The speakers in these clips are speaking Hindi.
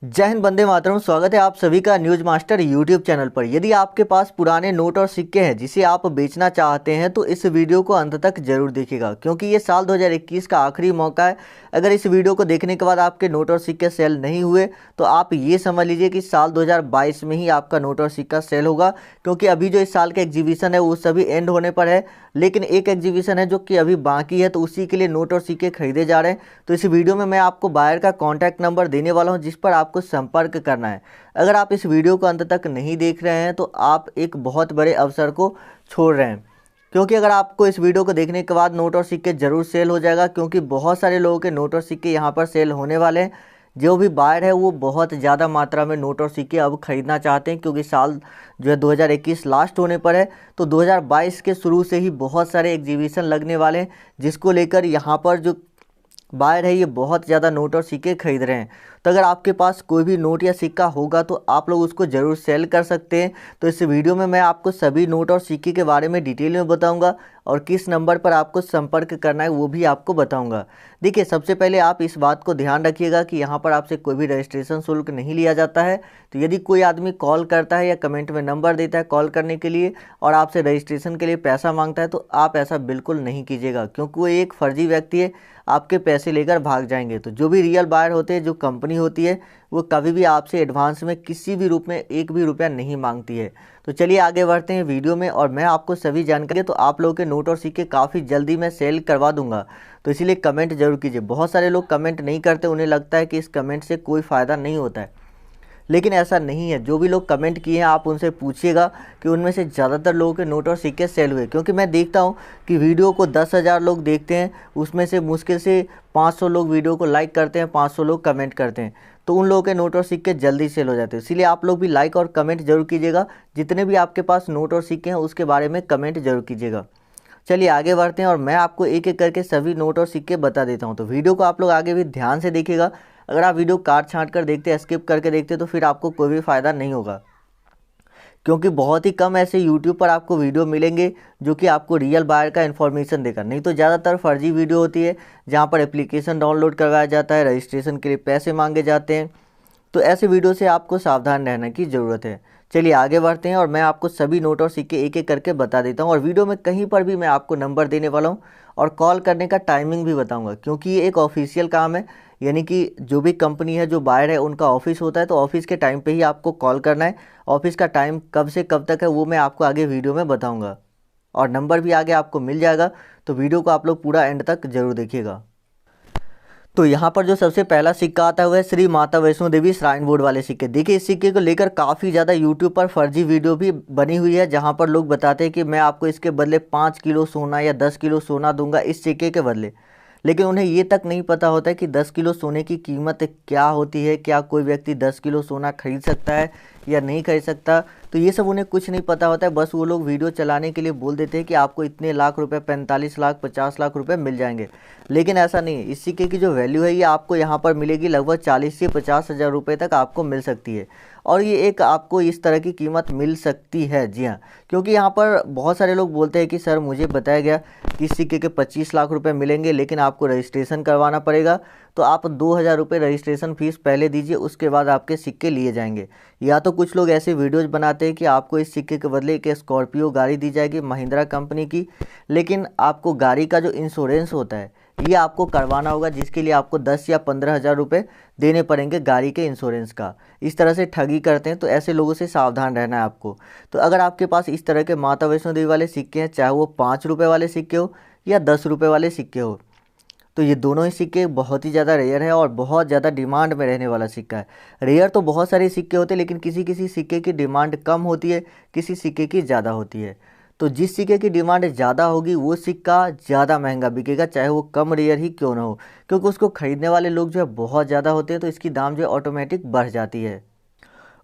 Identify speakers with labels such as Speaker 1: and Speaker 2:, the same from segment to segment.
Speaker 1: जय हिंद, वंदे मातरम। स्वागत है आप सभी का न्यूज मास्टर यूट्यूब चैनल पर। यदि आपके पास पुराने नोट और सिक्के हैं जिसे आप बेचना चाहते हैं तो इस वीडियो को अंत तक जरूर देखिएगा, क्योंकि ये साल 2021 का आखिरी मौका है। अगर इस वीडियो को देखने के बाद आपके नोट और सिक्के सेल नहीं हुए तो आप ये समझ लीजिए कि साल 2022 में ही आपका नोट और सिक्का सेल होगा, क्योंकि अभी जो इस साल का एग्जीबिशन है वो सभी एंड होने पर है। लेकिन एक एग्जीबिशन है जो कि अभी बाकी है, तो उसी के लिए नोट और सिक्के खरीदे जा रहे हैं। तो इस वीडियो में मैं आपको बायर का कॉन्टैक्ट नंबर देने वाला हूं, जिस पर आपको संपर्क करना है। अगर आप इस वीडियो को अंत तक नहीं देख रहे हैं तो आप एक बहुत बड़े अवसर को छोड़ रहे हैं, क्योंकि अगर आपको इस वीडियो को देखने के बाद नोट और सिक्के ज़रूर सेल हो जाएगा, क्योंकि बहुत सारे लोगों के नोट और सिक्के यहाँ पर सेल होने वाले हैं। जो भी बायर है वो बहुत ज़्यादा मात्रा में नोट और सिक्के अब खरीदना चाहते हैं, क्योंकि साल जो है 2021 लास्ट होने पर है। तो 2022 के शुरू से ही बहुत सारे एग्जीबिशन लगने वाले हैं, जिसको लेकर यहाँ पर जो बायर है ये बहुत ज़्यादा नोट और सिक्के खरीद रहे हैं। तो अगर आपके पास कोई भी नोट या सिक्का होगा तो आप लोग उसको ज़रूर सेल कर सकते हैं। तो इस वीडियो में मैं आपको सभी नोट और सिक्के के बारे में डिटेल में बताऊंगा, और किस नंबर पर आपको संपर्क करना है वो भी आपको बताऊंगा। देखिए, सबसे पहले आप इस बात को ध्यान रखिएगा कि यहाँ पर आपसे कोई भी रजिस्ट्रेशन शुल्क नहीं लिया जाता है। तो यदि कोई आदमी कॉल करता है या कमेंट में नंबर देता है कॉल करने के लिए और आपसे रजिस्ट्रेशन के लिए पैसा मांगता है, तो आप ऐसा बिल्कुल नहीं कीजिएगा, क्योंकि वो एक फर्जी व्यक्ति है, आपके पैसे लेकर भाग जाएंगे। तो जो भी रियल बायर होते हैं, जो कंपनी होती है, वो कभी भी आपसे एडवांस में किसी भी रूप में एक भी रुपया नहीं मांगती है। तो चलिए आगे बढ़ते हैं वीडियो में, और मैं आपको सभी जानकारी, तो आप लोगों के नोट और सिक्के काफ़ी जल्दी मैं सेल करवा दूंगा। तो इसीलिए कमेंट जरूर कीजिए। बहुत सारे लोग कमेंट नहीं करते, उन्हें लगता है कि इस कमेंट से कोई फ़ायदा नहीं होता है, लेकिन ऐसा नहीं है। जो भी लोग कमेंट किए हैं आप उनसे पूछिएगा कि उनमें से ज़्यादातर लोगों के नोट और सिक्के सेल हुए, क्योंकि मैं देखता हूं कि वीडियो को 10,000 लोग देखते हैं, उसमें से मुश्किल से 500 लोग वीडियो को लाइक करते हैं, 500 लोग कमेंट करते हैं। तो उन लोगों के नोट और सिक्के जल्दी सेल हो जाते हैं। इसीलिए आप लोग भी लाइक और कमेंट जरूर कीजिएगा। जितने भी आपके पास नोट और सिक्के हैं उसके बारे में कमेंट जरूर कीजिएगा। चलिए आगे बढ़ते हैं, और मैं आपको एक एक करके सभी नोट और सिक्के बता देता हूं। तो वीडियो को आप लोग आगे भी ध्यान से देखिएगा। अगर आप वीडियो काट छांट कर देखते, स्किप करके देखते, तो फिर आपको कोई भी फ़ायदा नहीं होगा, क्योंकि बहुत ही कम ऐसे यूट्यूब पर आपको वीडियो मिलेंगे जो कि आपको रियल बायर का इन्फॉर्मेशन देगा। नहीं तो ज़्यादातर फर्जी वीडियो होती है, जहाँ पर एप्लीकेशन डाउनलोड करवाया जाता है, रजिस्ट्रेशन के लिए पैसे मांगे जाते हैं। तो ऐसे वीडियो से आपको सावधान रहने की ज़रूरत है। चलिए आगे बढ़ते हैं, और मैं आपको सभी नोट और सिक्के एक एक करके बता देता हूं। और वीडियो में कहीं पर भी मैं आपको नंबर देने वाला हूं और कॉल करने का टाइमिंग भी बताऊंगा, क्योंकि ये एक ऑफिशियल काम है। यानी कि जो भी कंपनी है, जो बायर है, उनका ऑफिस होता है, तो ऑफिस के टाइम पे ही आपको कॉल करना है। ऑफिस का टाइम कब से कब तक है वो मैं आपको आगे वीडियो में बताऊँगा, और नंबर भी आगे आपको मिल जाएगा। तो वीडियो को आप लोग पूरा एंड तक जरूर देखिएगा। तो यहाँ पर जो सबसे पहला सिक्का आता है वह श्री माता वैष्णो देवी श्राइन बोर्ड वाले सिक्के। देखिए, इस सिक्के को लेकर काफ़ी ज़्यादा यूट्यूब पर फर्जी वीडियो भी बनी हुई है, जहाँ पर लोग बताते हैं कि मैं आपको इसके बदले 5 किलो सोना या 10 किलो सोना दूंगा इस सिक्के के बदले। लेकिन उन्हें ये तक नहीं पता होता है कि 10 किलो सोने की कीमत क्या होती है, क्या कोई व्यक्ति 10 किलो सोना खरीद सकता है या नहीं खरीद सकता। तो ये सब उन्हें कुछ नहीं पता होता है। बस वो लोग वीडियो चलाने के लिए बोल देते हैं कि आपको इतने लाख रुपए, 45 लाख, 50 लाख रुपए मिल जाएंगे। लेकिन ऐसा नहीं है। इस सिक्के की जो वैल्यू है ये आपको यहाँ पर मिलेगी लगभग 40 से 50 हज़ार रुपये तक आपको मिल सकती है। और ये एक आपको इस तरह की कीमत मिल सकती है, जी हाँ, क्योंकि यहाँ पर बहुत सारे लोग बोलते हैं कि सर मुझे बताया गया कि इस सिक्के के 25 लाख रुपए मिलेंगे, लेकिन आपको रजिस्ट्रेशन करवाना पड़ेगा। तो आप 2,000 रुपये रजिस्ट्रेशन फ़ीस पहले दीजिए, उसके बाद आपके सिक्के लिए जाएंगे। या तो कुछ लोग ऐसे वीडियोज़ बनाते हैं कि आपको इस सिक्के के बदले एक स्कॉर्पियो गाड़ी दी जाएगी महिंद्रा कंपनी की, लेकिन आपको गाड़ी का जो इंश्योरेंस होता है ये आपको करवाना होगा, जिसके लिए आपको 10 या 15 हज़ार रुपये देने पड़ेंगे गाड़ी के इंश्योरेंस का। इस तरह से ठगी करते हैं, तो ऐसे लोगों से सावधान रहना है आपको। तो अगर आपके पास इस तरह के माता वैष्णो देवी वाले सिक्के हैं, चाहे वो 5 रुपये वाले सिक्के हो या 10 रुपये वाले सिक्के हो, तो ये दोनों ही सिक्के बहुत ही ज़्यादा रेयर है और बहुत ज़्यादा डिमांड में रहने वाला सिक्का है। रेयर तो बहुत सारे सिक्के होते हैं, लेकिन किसी किसी सिक्के की डिमांड कम होती है, किसी सिक्के की ज़्यादा होती है। तो जिस सिक्के की डिमांड ज़्यादा होगी वो सिक्का ज़्यादा महंगा बिकेगा, चाहे वो कम रेयर ही क्यों ना हो, क्योंकि उसको खरीदने वाले लोग जो है बहुत ज़्यादा होते हैं, तो इसकी दाम जो है ऑटोमेटिक बढ़ जाती है।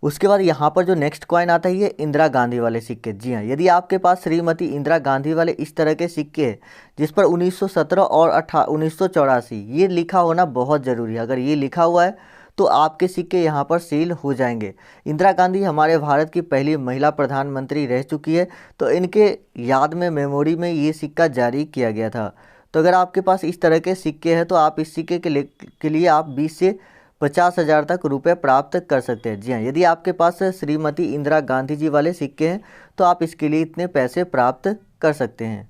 Speaker 1: उसके बाद यहाँ पर जो नेक्स्ट कॉइन आता है ये इंदिरा गांधी वाले सिक्के। जी हाँ, यदि आपके पास श्रीमती इंदिरा गांधी वाले इस तरह के सिक्के हैं जिस पर 1917 और 1984 ये लिखा होना बहुत ज़रूरी है। अगर ये लिखा हुआ है तो आपके सिक्के यहाँ पर सील हो जाएंगे। इंदिरा गांधी हमारे भारत की पहली महिला प्रधानमंत्री रह चुकी है, तो इनके याद में, मेमोरी में ये सिक्का जारी किया गया था। तो अगर आपके पास इस तरह के सिक्के हैं तो आप इस सिक्के के लिए आप 20 से 50,000 तक रुपए प्राप्त कर सकते हैं। जी हाँ, यदि आपके पास श्रीमती इंदिरा गांधी जी वाले सिक्के हैं तो आप इसके लिए इतने पैसे प्राप्त कर सकते हैं।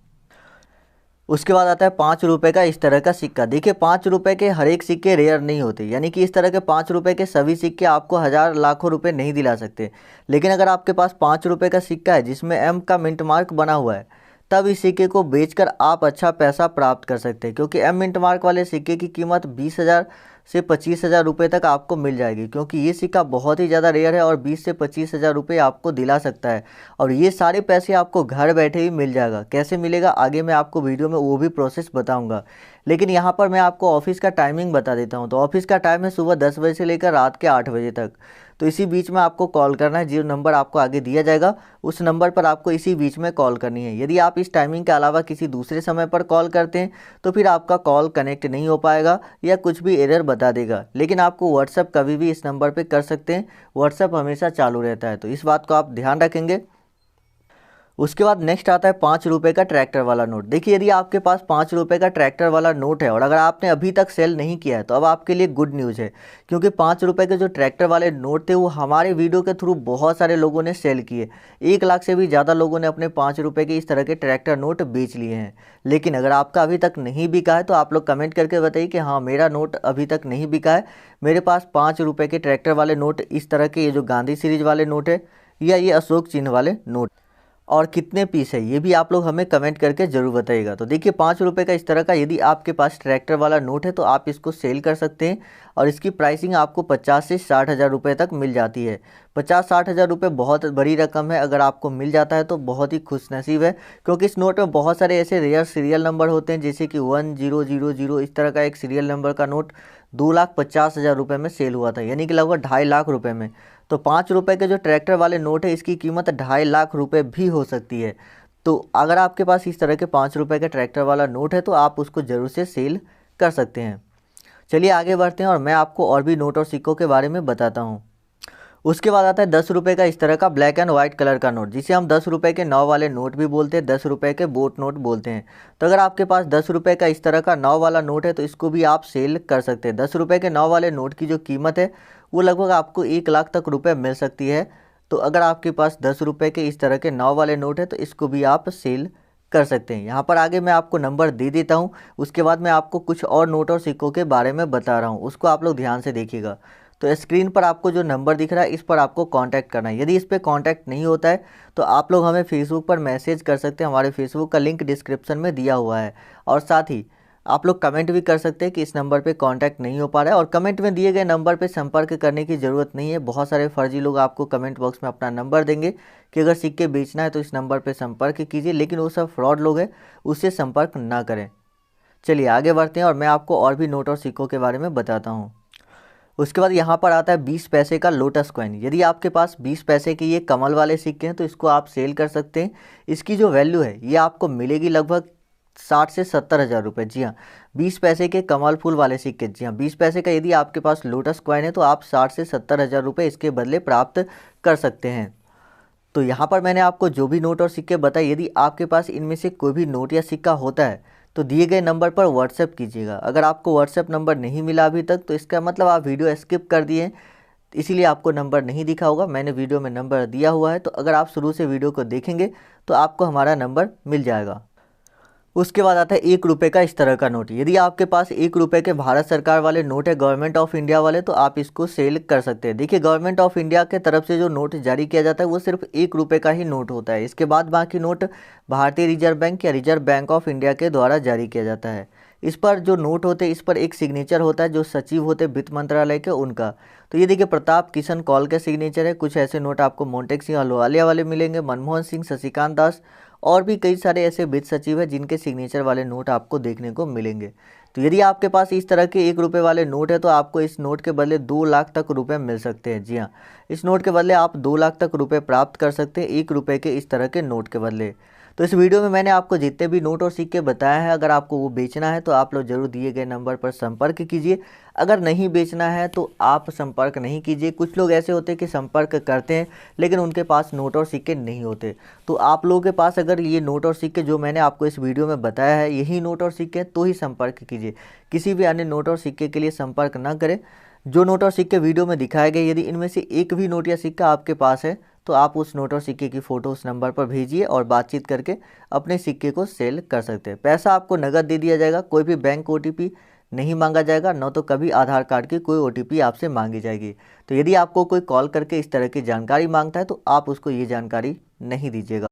Speaker 1: उसके बाद आता है 5 रुपये का इस तरह का सिक्का। देखिए 5 रुपये के हर एक सिक्के रेयर नहीं होते, यानी कि इस तरह के 5 रुपये के सभी सिक्के आपको हज़ार लाखों रुपए नहीं दिला सकते। लेकिन अगर आपके पास 5 रुपये का सिक्का है जिसमें एम का मिंट मार्क बना हुआ है, तब इस सिक्के को बेचकर आप अच्छा पैसा प्राप्त कर सकते हैं, क्योंकि एम मिंट मार्क वाले सिक्के की कीमत 20,000 से 25,000 रुपये तक आपको मिल जाएगी, क्योंकि ये सिक्का बहुत ही ज़्यादा रेयर है और 20 से 25,000 रुपये आपको दिला सकता है। और ये सारे पैसे आपको घर बैठे ही मिल जाएगा। कैसे मिलेगा आगे मैं आपको वीडियो में वो भी प्रोसेस बताऊंगा, लेकिन यहाँ पर मैं आपको ऑफिस का टाइमिंग बता देता हूँ। तो ऑफिस का टाइम है सुबह 10 बजे से लेकर रात के 8 बजे तक। तो इसी बीच में आपको कॉल करना है। जो नंबर आपको आगे दिया जाएगा उस नंबर पर आपको इसी बीच में कॉल करनी है। यदि आप इस टाइमिंग के अलावा किसी दूसरे समय पर कॉल करते हैं तो फिर आपका कॉल कनेक्ट नहीं हो पाएगा या कुछ भी एरर बता देगा। लेकिन आपको व्हाट्सएप कभी भी इस नंबर पर कर सकते हैं, व्हाट्सएप हमेशा चालू रहता है, तो इस बात को आप ध्यान रखेंगे। उसके बाद नेक्स्ट आता है 5 रुपये का ट्रैक्टर वाला नोट। देखिए यदि आपके पास 5 रुपये का ट्रैक्टर वाला नोट है और अगर आपने अभी तक सेल नहीं किया है तो अब आपके लिए गुड न्यूज़ है, क्योंकि 5 रुपये के जो ट्रैक्टर वाले नोट थे वो हमारे वीडियो के थ्रू बहुत सारे लोगों ने सेल किए। 1 लाख से भी ज़्यादा लोगों ने अपने 5 रुपये के इस तरह के ट्रैक्टर नोट बेच लिए हैं। लेकिन अगर आपका अभी तक नहीं बिका है तो आप लोग कमेंट करके बताइए कि हाँ मेरा नोट अभी तक नहीं बिका है, मेरे पास 5 रुपये के ट्रैक्टर वाले नोट इस तरह के, ये जो गांधी सीरीज वाले नोट है या ये अशोक चिन्ह वाले नोट, और कितने पीस है ये भी आप लोग हमें कमेंट करके ज़रूर बताइएगा। तो देखिए 5 रुपये का इस तरह का यदि आपके पास ट्रैक्टर वाला नोट है तो आप इसको सेल कर सकते हैं और इसकी प्राइसिंग आपको 50 से 60,000 रुपये तक मिल जाती है। 50-60 हज़ार रुपये बहुत बड़ी रकम है, अगर आपको मिल जाता है तो बहुत ही खुशनसीब है, क्योंकि इस नोट में बहुत सारे ऐसे रेयर सीरियल नंबर होते हैं, जैसे कि 1000 इस तरह का एक सीरियल नंबर का नोट 2,50,000 रुपये में सेल हुआ था, यानी कि लगभग 2.5 लाख रुपये में। तो 5 रुपये के जो ट्रैक्टर वाले नोट है इसकी कीमत 2.5 लाख रुपये भी हो सकती है। तो अगर आपके पास इस तरह के 5 रुपये के ट्रैक्टर वाला नोट है तो आप उसको ज़रूर से सेल कर सकते हैं। चलिए आगे बढ़ते हैं और मैं आपको और भी नोट और सिक्कों के बारे में बताता हूँ। उसके बाद आता है 10 रुपये का इस तरह का ब्लैक एंड वाइट कलर का नोट, जिसे हम 10 रुपये के 9 वाले नोट भी बोलते हैं, 10 रुपये के बोट नोट बोलते हैं। तो अगर आपके पास 10 रुपये का इस तरह का 9 वाला नोट है तो इसको भी आप सेल कर सकते हैं। 10 रुपये के 9 वाले नोट की जो कीमत है वो लगभग आपको 1 लाख तक रुपये मिल सकती है। तो अगर आपके पास 10 रुपये के इस तरह के 9 वाले नोट है तो इसको भी आप सेल कर सकते हैं। यहाँ पर आगे मैं आपको नंबर दे देता हूँ, उसके बाद मैं आपको कुछ और नोट और सिक्कों के बारे में बता रहा हूँ, उसको आप लोग ध्यान से देखिएगा। तो स्क्रीन पर आपको जो नंबर दिख रहा है इस पर आपको कांटेक्ट करना है। यदि इस पर कांटेक्ट नहीं होता है तो आप लोग हमें फेसबुक पर मैसेज कर सकते हैं, हमारे फेसबुक का लिंक डिस्क्रिप्शन में दिया हुआ है। और साथ ही आप लोग कमेंट भी कर सकते हैं कि इस नंबर पे कांटेक्ट नहीं हो पा रहा है, और कमेंट में दिए गए नंबर पे संपर्क करने की ज़रूरत नहीं है। बहुत सारे फर्जी लोग आपको कमेंट बॉक्स में अपना नंबर देंगे कि अगर सिक्के बेचना है तो इस नंबर पे संपर्क कीजिए, लेकिन वो सब फ्रॉड लोग हैं, उससे संपर्क ना करें। चलिए आगे बढ़ते हैं और मैं आपको और भी नोट और सिक्कों के बारे में बताता हूँ। उसके बाद यहाँ पर आता है 20 पैसे का लोटस कॉइन। यदि आपके पास 20 पैसे के ये कमल वाले सिक्के हैं तो इसको आप सेल कर सकते हैं। इसकी जो वैल्यू है ये आपको मिलेगी लगभग 60 से 70 हज़ार रुपये। जी हाँ, 20 पैसे के कमल फूल वाले सिक्के। जी हाँ, 20 पैसे का यदि आपके पास लोटस कॉइन है तो आप 60 से 70 हज़ार रुपये इसके बदले प्राप्त कर सकते हैं। तो यहाँ पर मैंने आपको जो भी नोट और सिक्के बताए, यदि आपके पास इनमें से कोई भी नोट या सिक्का होता है तो दिए गए नंबर पर व्हाट्सएप कीजिएगा। अगर आपको व्हाट्सएप नंबर नहीं मिला अभी तक तो इसका मतलब आप वीडियो स्किप कर दिए, इसीलिए आपको नंबर नहीं दिखा होगा। मैंने वीडियो में नंबर दिया हुआ है, तो अगर आप शुरू से वीडियो को देखेंगे तो आपको हमारा नंबर मिल जाएगा। उसके बाद आता है 1 रुपये का इस तरह का नोट। यदि आपके पास 1 रुपये के भारत सरकार वाले नोट है, गवर्नमेंट ऑफ इंडिया वाले, तो आप इसको सेल कर सकते हैं। देखिए गवर्नमेंट ऑफ इंडिया के तरफ से जो नोट जारी किया जाता है वो सिर्फ 1 रुपये का ही नोट होता है। इसके बाद बाकी नोट भारतीय रिजर्व बैंक या रिजर्व बैंक ऑफ इंडिया के द्वारा जारी किया जाता है। इस पर जो नोट होते हैं इस पर एक सिग्नेचर होता है जो सचिव होते हैं वित्त मंत्रालय के, उनका। तो ये देखिए प्रताप किशन कौल के सिग्नेचर है। कुछ ऐसे नोट आपको मोंटेक सिंह अहलूवालिया वाले मिलेंगे, मनमोहन सिंह, शशिकांत दास और भी कई सारे ऐसे वित्त सचिव हैं जिनके सिग्नेचर वाले नोट आपको देखने को मिलेंगे। तो यदि आपके पास इस तरह के 1 रुपये वाले नोट है तो आपको इस नोट के बदले 2 लाख तक रुपए मिल सकते हैं। जी हाँ, इस नोट के बदले आप 2 लाख तक रुपए प्राप्त कर सकते हैं 1 रुपये के इस तरह के नोट के बदले। तो इस वीडियो में मैंने आपको जितने भी नोट और सिक्के बताए हैं, अगर आपको वो बेचना है तो आप लोग जरूर दिए गए नंबर पर संपर्क कीजिए। अगर नहीं बेचना है तो आप संपर्क नहीं कीजिए। कुछ लोग ऐसे होते हैं कि संपर्क करते हैं लेकिन उनके पास नोट और सिक्के नहीं होते। तो आप लोगों के पास अगर ये नोट और सिक्के जो मैंने आपको इस वीडियो में बताया है यही नोट और सिक्के तो ही संपर्क कीजिए। किसी भी अन्य नोट और सिक्के के लिए संपर्क ना करें। जो नोट और सिक्के वीडियो में दिखाए गए, यदि इनमें से एक भी नोट या सिक्का आपके पास है तो आप उस नोट और सिक्के की फ़ोटो उस नंबर पर भेजिए और बातचीत करके अपने सिक्के को सेल कर सकते हैं। पैसा आपको नकद दे दिया जाएगा, कोई भी बैंक OTP नहीं मांगा जाएगा, न तो कभी आधार कार्ड की कोई OTP आपसे मांगी जाएगी। तो यदि आपको कोई कॉल करके इस तरह की जानकारी मांगता है तो आप उसको ये जानकारी नहीं दीजिएगा।